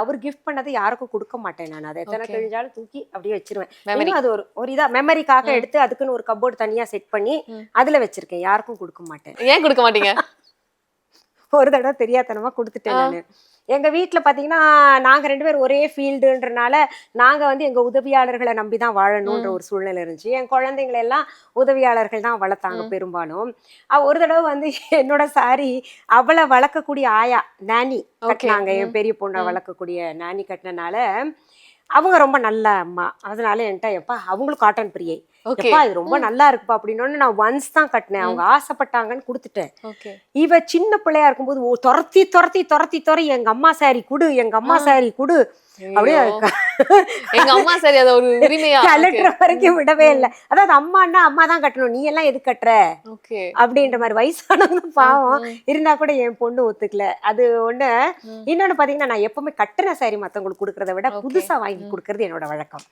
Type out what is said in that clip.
அவர் gift பண்ணதை யாருக்கும் கொடுக்க மாட்டேன் நான். அதை எத்தனை Okay. கிழிஞ்சாலும் தூக்கி அப்படியே வச்சிருவேன். Memory. இன்னும் அது ஒரு இதா மெமரிக்காக எடுத்து அதுக்குன்னு ஒரு கப்போர்டு தனியா செட் பண்ணி அதுல வச்சிருக்கேன். யாருக்கும் கொடுக்க மாட்டேன். ஏன் கொடுக்க மாட்டீங்க? ஒரு தடவை தெரியாதனமா கொடுத்துட்டேன் நானு. எங்க வீட்ல பாத்தீங்கன்னா நாங்க 2 பேரும் ஒரே ஃபீல்டுன்றனால நாங்க வந்து எங்க உதவியாளர்களை நம்பிதான் வாழணும்ன்ற ஒரு சூழ்நிலை இருந்துச்சு. என் குழந்தைங்களை எல்லாம் உதவியாளர்கள் தான் வளர்த்தாங்க பெரும்பாலும். ஒரு தடவை வந்து என்னோட சாரி அவளை வளர்க்கக்கூடிய ஆயா நானி கட்டினாங்க. என் பெரிய பொண்ணை வளர்க்கக்கூடிய நானி கட்டினால அவங்க ரொம்ப நல்ல அம்மா. அதனால என்கிட்ட எப்பா அவங்களும் காட்டன் பிரியை, எப்பா இது ரொம்ப நல்லா இருக்குப்பா அப்படின்னு நான் ஒன்ஸ் தான் கட்டினேன். அவங்க ஆசைப்பட்டாங்கன்னு கொடுத்துட்டேன். ஓகே. இவ சின்ன பிள்ளையா இருக்கும்போது துரத்தி துரத்தி துரத்தி துறை எங்க அம்மா சாரி குடு, எங்க அம்மா சாரி குடு அப்படியே எங்க அம்மா சரி அத ஒரு உரிமையா கலட்டுற வரைக்கும் விடவே இல்லை. அதாவது அம்மான்னா அம்மா தான் கட்டணும், நீ எல்லாம் எது கட்டுற ஓகே அப்படின்ற மாதிரி. வயசானவங்க பாவம் இருந்தா கூட என் பொண்ணு ஒத்துக்கல. அது ஒண்ணு. இன்னொன்னு பாத்தீங்கன்னா நான் எப்பவுமே கட்டுற சாரி மத்தவங்களுக்கு கொடுக்கறத விட புதுசா வாங்கி கொடுக்கறது என்னோட வழக்கம்.